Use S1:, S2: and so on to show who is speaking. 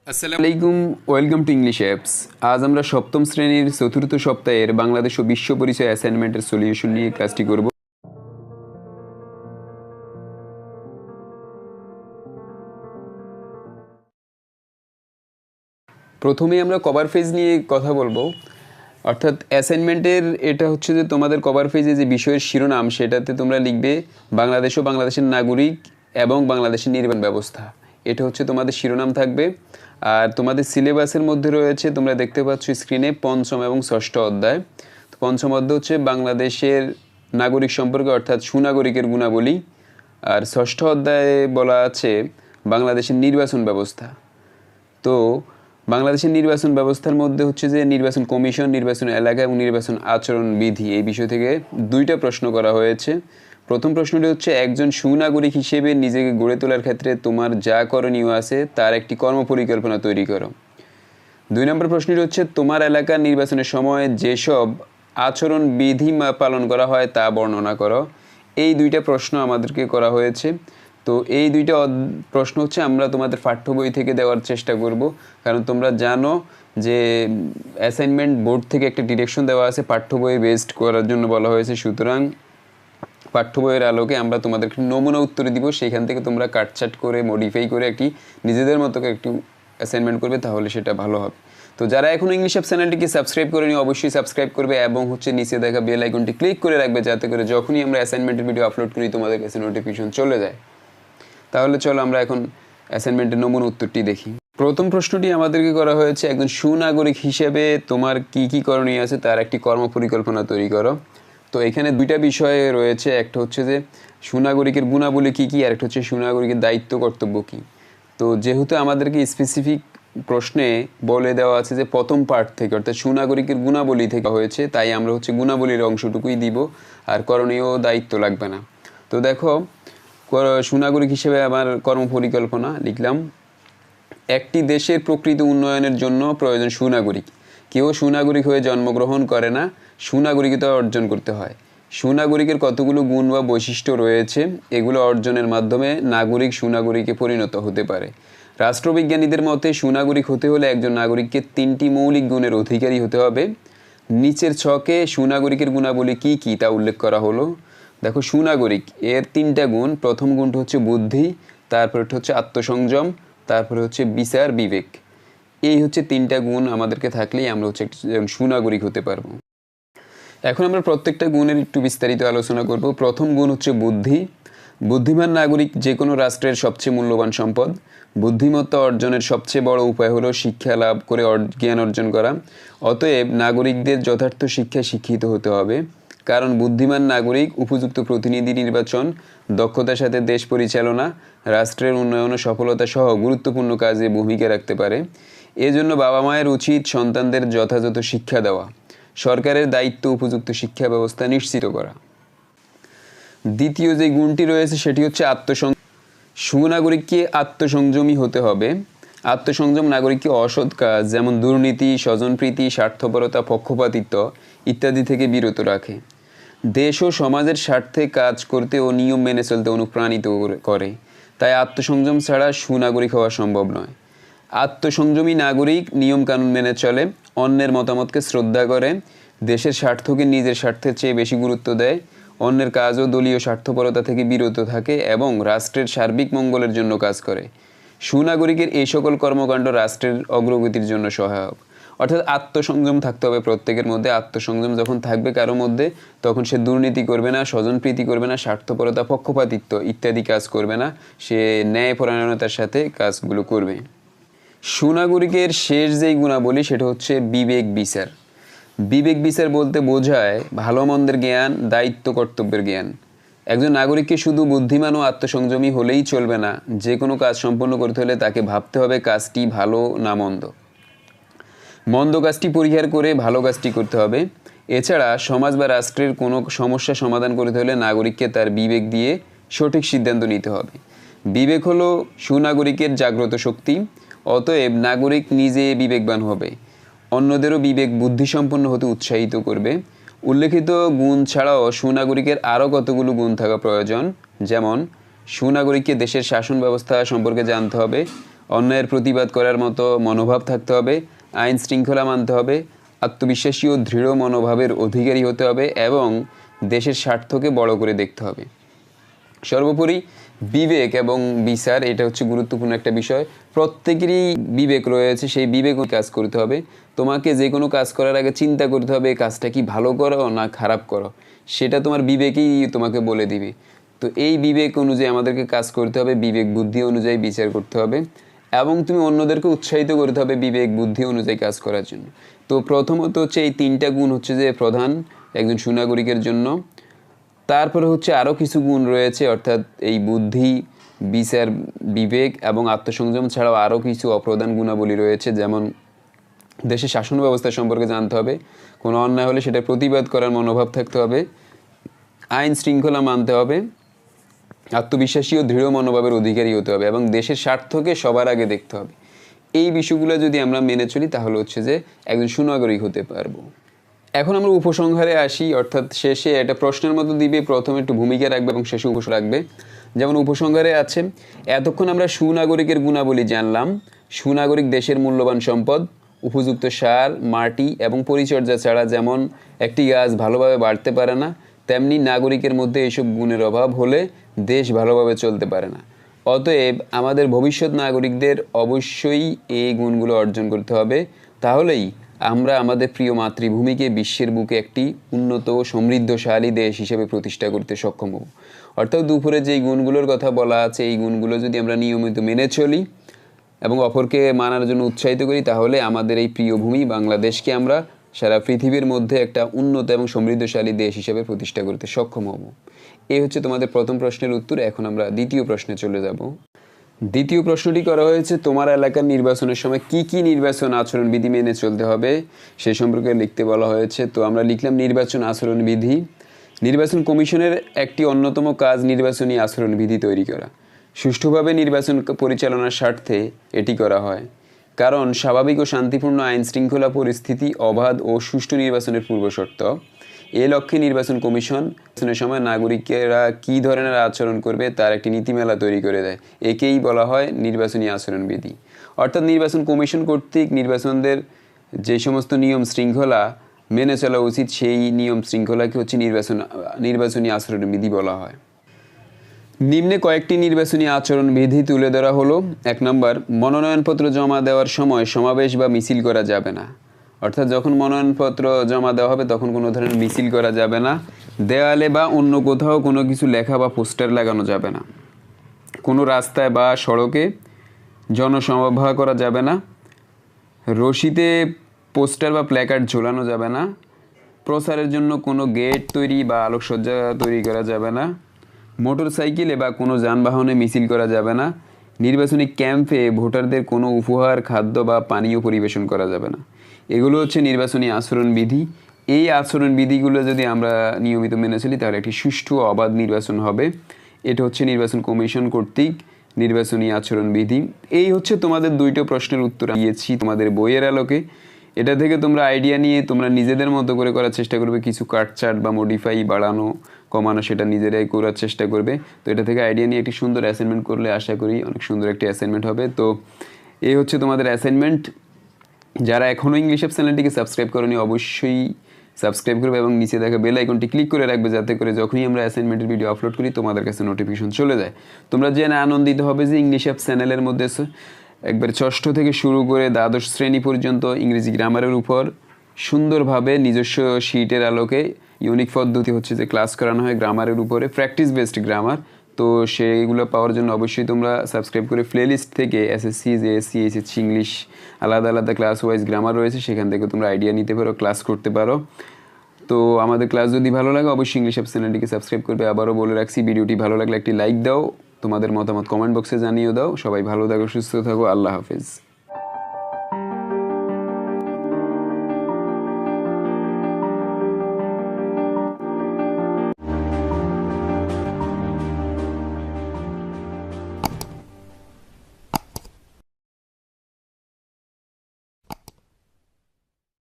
S1: আসসালামু আলাইকুম, welcome to English apps. আজ আমরা সপ্তম শ্রেণীর চতুর্থ সপ্তাহের বাংলাদেশ ও বিশ্ব পরিচয় অ্যাসাইনমেন্টের সলিউশন নিয়ে কাজটি করব। প্রথমে আমরা কভার পেজ নিয়ে কথা বলবো। অর্থাৎ অ্যাসাইনমেন্টের এটা হচ্ছে যে তোমাদের কভার পেজে যে বিষয়ের শিরোনাম সেটাতে তোমরা লিখবে বাংলাদেশ ও বাংলাদেশের নাগরিক এবং বাংলাদেশের নির্বাচন ব্যবস্থা। এটা হচ্ছে তোমাদের শিরোনাম থাকবে। আর তোমাদের সিলেবাসের মধ্যে রয়েছে, তোমরা দেখতে পাচ্ছ স্ক্রিনে, পঞ্চম এবং ষষ্ঠ অধ্যায়। পঞ্চম অধ্যায় হচ্ছে বাংলাদেশের নাগরিক সম্পর্কে, অর্থাৎ সুনাগরিকের গুণাবলী। আর ষষ্ঠ অধ্যায়ে বলা আছে বাংলাদেশের নির্বাচন ব্যবস্থা। তো বাংলাদেশের নির্বাচন ব্যবস্থার মধ্যে হচ্ছে যে নির্বাচন কমিশন, নির্বাচন এলাকা এবং নির্বাচন আচরণ বিধি, এই বিষয় থেকে দুইটা প্রশ্ন করা হয়েছে। প্রথম প্রশ্নটি হচ্ছে, একজন সুনাগরিক হিসেবে নিজেকে গড়ে তোলার ক্ষেত্রে তোমার যা করণীয় আছে তার একটি কর্মপরিকল্পনা তৈরি করো। 2 নম্বর প্রশ্নটি হচ্ছে, তোমার এলাকার নির্বাচনের সময় যেসব আচরণ বিধি পালন করা হয় তা বর্ণনা করো। এই দুইটা প্রশ্ন আমাদেরকে করা হয়েছে। তো এই দুইটা প্রশ্ন হচ্ছে আমরা তোমাদের পাঠ্য বই থেকে দেওয়ার চেষ্টা করব, কারণ তোমরা জানো যে অ্যাসাইনমেন্ট বোর্ড থেকে একটা ডিরেকশন দেওয়া আছে, পাঠ্য বই বেসড করার জন্য বলা হয়েছে। সুতরাং পাঠ্য বইয়ের আলোকে আমরা তোমাদেরকে নমুনা উত্তর দিব, সেখান থেকে তোমরা কাটছাট করে মডিফাই করে একটি নিজেদের মতো একটু অ্যাসাইনমেন্ট করবে, তাহলে সেটা ভালো হবে। তো যারা এখনও ইংলিশ অ্যাপ চ্যানেলটিকে সাবস্ক্রাইব করেনি অবশ্যই সাবস্ক্রাইব করবে এবং হচ্ছে নিচে দেখা বেল আইকনটি ক্লিক করে রাখবে, যাতে করে যখনই আমরা অ্যাসাইনমেন্টের ভিডিও আপলোড করি তোমাদের কাছে নোটিফিকেশন চলে যায়। তাহলে চলো আমরা এখন অ্যাসাইনমেন্টের নমুনা উত্তরটি দেখি। প্রথম প্রশ্নটি আমাদেরকে করা হয়েছে, একজন সুনাগরিক হিসেবে তোমার কি কি করণীয় আছে তার একটি কর্মপরিকল্পনা তৈরি করো। তো এখানে দুইটা বিষয় রয়েছে, একটা হচ্ছে যে সুনাগরিকের গুণাবলী কী কী, আর একটা হচ্ছে সুনাগরিকের দায়িত্ব কর্তব্য কী। তো যেহেতু আমাদেরকে স্পেসিফিক প্রশ্নে বলে দেওয়া আছে যে প্রথম পার্ট থেকে, অর্থাৎ সুনাগরিকের গুণাবলী থেকে হয়েছে, তাই আমরা হচ্ছে গুণাবলীর অংশটুকুই দিব, আর করণীয় দায়িত্ব লাগবে না। তো দেখো, সুনাগরিক হিসেবে আমার কর্মপরিকল্পনা লিখলাম, একটি দেশের প্রকৃত উন্নয়নের জন্য প্রয়োজন সুনাগরিক। কেউ সুনাগরিক হয়ে জন্মগ্রহণ করে না, সুনাগরিকতা অর্জন করতে হয়। সুনাগরিকের কতগুলো গুণ বা বৈশিষ্ট্য রয়েছে, এগুলো অর্জনের মাধ্যমে নাগরিক সুনাগরিকে পরিণত হতে পারে। রাষ্ট্রবিজ্ঞানীদের মতে সুনাগরিক হতে হলে একজন নাগরিককে 3টি মৌলিক গুণের অধিকারী হতে হবে। নিচের ছকে সুনাগরিকের গুণাবলী কী কী তা উল্লেখ করা হলো। দেখো, সুনাগরিক এর 3টা গুণ। প্রথম গুণটা হচ্ছে বুদ্ধি, তারপরে হচ্ছে আত্মসংযম, তারপরে হচ্ছে বিচার বিবেক। এই হচ্ছে 3টা গুণ আমাদেরকে থাকলেই আমরা হচ্ছে একজন সুনাগরিক হতে পারবো। এখন আমরা প্রত্যেকটা গুণের একটু বিস্তারিত আলোচনা করব। প্রথম গুণ হচ্ছে বুদ্ধি। বুদ্ধিমান নাগরিক যে কোনো রাষ্ট্রের সবচেয়ে মূল্যবান সম্পদ। বুদ্ধিমত্তা অর্জনের সবচেয়ে বড় উপায় হলো শিক্ষা লাভ করে জ্ঞান অর্জন করা। অতএব নাগরিকদের যথার্থ শিক্ষায় শিক্ষিত হতে হবে, কারণ বুদ্ধিমান নাগরিক উপযুক্ত প্রতিনিধি নির্বাচন, দক্ষতার সাথে দেশ পরিচালনা, রাষ্ট্রের উন্নয়ন ও সফলতা সহ গুরুত্বপূর্ণ কাজে ভূমিকা রাখতে পারে। এজন্য বাবা মায়ের উচিত সন্তানদের যথাযথ শিক্ষা দেওয়া, সরকারের দায়িত্ব উপযুক্ত শিক্ষা ব্যবস্থা নিশ্চিত করা। দ্বিতীয় যে গুণটি রয়েছে সেটি হচ্ছে সুনাগরিককে আত্মসংযমী হতে হবে। আত্মসংযম নাগরিককে অসৎ কাজ যেমন দুর্নীতি, স্বজনপ্রীতি, স্বার্থপরতা, পক্ষপাতিত্ব ইত্যাদি থেকে বিরত রাখে। দেশ ও সমাজের স্বার্থে কাজ করতে ও নিয়ম মেনে চলতে অনুপ্রাণিত করে। তাই আত্মসংযম ছাড়া সুনাগরিক হওয়া সম্ভব নয়। আত্মসংযমী নাগরিক নিয়মকানুন মেনে চলে, অন্যের মতামতকে শ্রদ্ধা করে, দেশের স্বার্থকে নিজের স্বার্থের চেয়ে বেশি গুরুত্ব দেয়, অন্যের কাজ ও দলীয় স্বার্থপরতা থেকে বিরত থাকে এবং রাষ্ট্রের সার্বিক মঙ্গলের জন্য কাজ করে। সুনাগরিকের এই সকল কর্মকাণ্ড রাষ্ট্রের অগ্রগতির জন্য সহায়ক। অর্থাৎ আত্মসংযম থাকতে হবে প্রত্যেকের মধ্যে। আত্মসংযম যখন থাকবে কারো মধ্যে, তখন সে দুর্নীতি করবে না, স্বজনপ্রীতি করবে না, স্বার্থপরতা, পক্ষপাতিত্ব ইত্যাদি কাজ করবে না, সে ন্যায়পরায়ণতার সাথে কাজগুলো করবে। সুনাগরিকের শেষ যেই গুণাবলী সেটা হচ্ছে বিবেক বিচার। বিবেক বিচার বলতে বোঝায় ভালো মন্দের জ্ঞান, দায়িত্ব কর্তব্যের জ্ঞান। একজন নাগরিককে শুধু বুদ্ধিমান ও আত্মসংযমী হলেই চলবে না, যে কোনো কাজ সম্পন্ন করতে হলে তাকে ভাবতে হবে কাজটি ভালো না মন্দ। মন্দ কাজটি পরিহার করে ভালো কাজটি করতে হবে। এছাড়া সমাজ বা রাষ্ট্রের কোনো সমস্যা সমাধান করতে হলে নাগরিককে তার বিবেক দিয়ে সঠিক সিদ্ধান্ত নিতে হবে। বিবেক হলো সুনাগরিকের জাগ্রত শক্তি। অতএব নাগরিক নিজে বিবেকবান হবে, অন্যদেরও বিবেক বুদ্ধিসম্পন্ন হতে উৎসাহিত করবে। উল্লেখিত গুণ ছাড়াও সুনাগরিকের আরও কতগুলো গুণ থাকা প্রয়োজন, যেমন সুনাগরিককে দেশের শাসন ব্যবস্থা সম্পর্কে জানতে হবে, অন্যায়ের প্রতিবাদ করার মতো মনোভাব থাকতে হবে, আইন শৃঙ্খলা মানতে হবে, আত্মবিশ্বাসী ও দৃঢ় মনোভাবের অধিকারী হতে হবে এবং দেশের স্বার্থকে বড় করে দেখতে হবে। সর্বোপরি বিবেক এবং বিচার, এটা হচ্ছে গুরুত্বপূর্ণ একটা বিষয়। প্রত্যেকেরই বিবেক রয়েছে, সেই বিবেক কাজ করতে হবে। তোমাকে যে কোনো কাজ করার আগে চিন্তা করতে হবে কাজটা কি ভালো করো না খারাপ করো, সেটা তোমার বিবেকই তোমাকে বলে দিবে। তো এই বিবেক অনুযায়ী আমাদেরকে কাজ করতে হবে, বিবেক বুদ্ধি অনুযায়ী বিচার করতে হবে এবং তুমি অন্যদেরকে উৎসাহিত করতে হবে বিবেক বুদ্ধি অনুযায়ী কাজ করার জন্য। তো প্রথমত হচ্ছে এই 3টা গুণ হচ্ছে যে প্রধান একজন সুনাগরিকের জন্য। তারপরে হচ্ছে আরও কিছু গুণ রয়েছে, অর্থাৎ এই বুদ্ধি, বিচার, বিবেক এবং আত্মসংযম ছাড়াও আরও কিছু অপ্রধান গুণাবলী রয়েছে। যেমন দেশের শাসন ব্যবস্থা সম্পর্কে জানতে হবে, কোনো অন্যায় হলে সেটা প্রতিবাদ করার মনোভাব থাকতে হবে, আইন শৃঙ্খলা মানতে হবে, আত্মবিশ্বাসী ও দৃঢ় মনোভাবের অধিকারী হতে হবে এবং দেশের স্বার্থকে সবার আগে দেখতে হবে। এই বিষয়গুলো যদি আমরা মেনে চলি তাহলে হচ্ছে যে একজন সুনাগরিক হতে পারবো। এখন আমরা উপসংহারে আসি, অর্থাৎ শেষে একটা প্রশ্নের মতো দিবে, প্রথমে একটু ভূমিকা রাখবে এবং শেষে উপসংহার রাখবে। যেমন উপসংহারে আছে, এতক্ষণ আমরা সুনাগরিকের গুণাবলী জানলাম। সুনাগরিক দেশের মূল্যবান সম্পদ, উপযুক্ত সার, মাটি এবং পরিচর্যা ছাড়া যেমন একটি গাছ ভালোভাবে বাড়তে পারে না, তেমনি নাগরিকের মধ্যে এইসব গুণের অভাব হলে দেশ ভালোভাবে চলতে পারে না। অতএব আমাদের ভবিষ্যৎ নাগরিকদের অবশ্যই এই গুণগুলো অর্জন করতে হবে, তাহলেই আমরা আমাদের প্রিয় মাতৃভূমিকে বিশ্বের বুকে একটি উন্নত ও সমৃদ্ধশালী দেশ হিসেবে প্রতিষ্ঠা করতে সক্ষম হব। অর্থাৎ দুপুরে যেই গুণগুলোর কথা বলা আছে, এই গুণগুলো যদি আমরা নিয়মিত মেনে চলি এবং অপরকে মানার জন্য উৎসাহিত করি, তাহলে আমাদের এই প্রিয় ভূমি বাংলাদেশকে আমরা সারা পৃথিবীর মধ্যে একটা উন্নত এবং সমৃদ্ধশালী দেশ হিসেবে প্রতিষ্ঠা করতে সক্ষম হব। এই হচ্ছে তোমাদের প্রথম প্রশ্নের উত্তর। এখন আমরা দ্বিতীয় প্রশ্নে চলে যাব। দ্বিতীয় প্রশ্নটি করা হয়েছে, তোমার এলাকার নির্বাচনের সময় কি কি নির্বাচন আচরণবিধি মেনে চলতে হবে সে সম্পর্কে লিখতে বলা হয়েছে। তো আমরা লিখলাম নির্বাচন আচরণবিধি। নির্বাচন কমিশনের একটি অন্যতম কাজ নির্বাচনী আচরণবিধি তৈরি করা। সুষ্ঠুভাবে নির্বাচন পরিচালনার স্বার্থে এটি করা হয়, কারণ স্বাভাবিক ও শান্তিপূর্ণ আইন শৃঙ্খলা পরিস্থিতি অবাধ ও সুষ্ঠু নির্বাচনের পূর্বশর্ত। এ লক্ষ্যে নির্বাচন কমিশন নির্বাচনের সময় নাগরিকেরা কী ধরনের আচরণ করবে তার একটি নীতিমালা তৈরি করে দেয়। একেই বলা হয় নির্বাচনী আচরণবিধি। অর্থাৎ নির্বাচন কমিশন কর্তৃক নির্বাচনদের যে সমস্ত নিয়ম শৃঙ্খলা মেনে চলা উচিত, সেই নিয়ম শৃঙ্খলাকে হচ্ছে নির্বাচনী আচরণবিধি বলা হয়। নিম্নে কয়েকটি নির্বাচনী আচরণবিধি তুলে ধরা হলো। 1 নম্বর, মনোনয়নপত্র জমা দেওয়ার সময় সমাবেশ বা মিছিল করা যাবে না। অর্থাৎ যখন মনোনয়নপত্র জমা দেওয়া হবে তখন কোনো ধরনের মিছিল করা যাবে না। দেওয়ালে বা অন্য কোথাও কোনো কিছু লেখা বা পোস্টার লাগানো যাবে না। কোনো রাস্তায় বা সড়কে জনসভা করা যাবে না। রশিতে পোস্টার বা প্ল্যাকার্ড ঝোলানো যাবে না। প্রচারের জন্য কোনো গেট তৈরি বা আলোকসজ্জা তৈরি করা যাবে না। মোটরসাইকেলে বা কোনো যানবাহনে মিছিল করা যাবে না। নির্বাচনী ক্যাম্পে ভোটারদের কোনো উপহার, খাদ্য বা পানীয় পরিবেশন করা যাবে না। এগুলো হচ্ছে নির্বাচনী আচরণবিধি। এই আচরণবিধিগুলো যদি আমরা নিয়মিত মেনে চলি তাহলে একটি সুষ্ঠু অবাধ নির্বাচন হবে। এটা হচ্ছে নির্বাচন কমিশন কর্তৃক নির্বাচনী আচরণবিধি। এই হচ্ছে তোমাদের 2টো প্রশ্নের উত্তর দিয়েছি তোমাদের বইয়ের আলোকে। এটা থেকে তোমরা আইডিয়া নিয়ে তোমরা নিজেদের মতো করে করার চেষ্টা করবে, কিছু কাটছাট বা মডিফাই, বাড়ানো কমানো সেটা নিজেরাই করার চেষ্টা করবে। তো এটা থেকে আইডিয়া নিয়ে একটি সুন্দর অ্যাসাইনমেন্ট করলে আশা করি অনেক সুন্দর একটি অ্যাসাইনমেন্ট হবে। তো এই হচ্ছে তোমাদের অ্যাসাইনমেন্ট। যারা এখনও ইংলিশ অ্যাপ চ্যানেলটিকে সাবস্ক্রাইব করোনি অবশ্যই সাবস্ক্রাইব করবে এবং নিচে দেখা বেল আইকনটি ক্লিক করে রাখবে, যাতে করে যখনই আমরা অ্যাসাইনমেন্টের ভিডিও আপলোড করি তোমাদের কাছে নোটিফিকেশন চলে যায়। তোমরা জেনে আনন্দিত হবে যে ইংলিশ অ্যাপ চ্যানেলের মধ্যে একবার ষষ্ঠ থেকে শুরু করে দ্বাদশ শ্রেণী পর্যন্ত ইংরেজি গ্রামারের উপর সুন্দরভাবে নিজস্ব শিটের আলোকে ইউনিক পদ্ধতি হচ্ছে যে ক্লাস করানো হয় গ্রামারের উপরে, প্র্যাকটিস বেসড গ্রামার। তো সেইগুলো পাওয়ার জন্য অবশ্যই তোমরা সাবস্ক্রাইব করে প্লেলিস্ট থেকে এসএসসি, জেএসসি, এইচএসসি ইংলিশ আলাদা আলাদা ক্লাস ওয়াইজ গ্রামার রয়েছে, সেখান থেকে তোমরা আইডিয়া নিতে পারো, ক্লাস করতে পারো। তো আমাদের ক্লাস যদি ভালো লাগে অবশ্যই ইংলিশ অ্যাপ চ্যানেলটিকে সাবস্ক্রাইব করবে। আবারও বলে রাখছি, ভিডিওটি ভালো লাগলে একটি লাইক দাও, তোমাদের মতামত কমেন্ট বক্সে জানিয়ে দাও। সবাই ভালো থাকো, সুস্থ থাকো, আল্লাহ হাফেজ।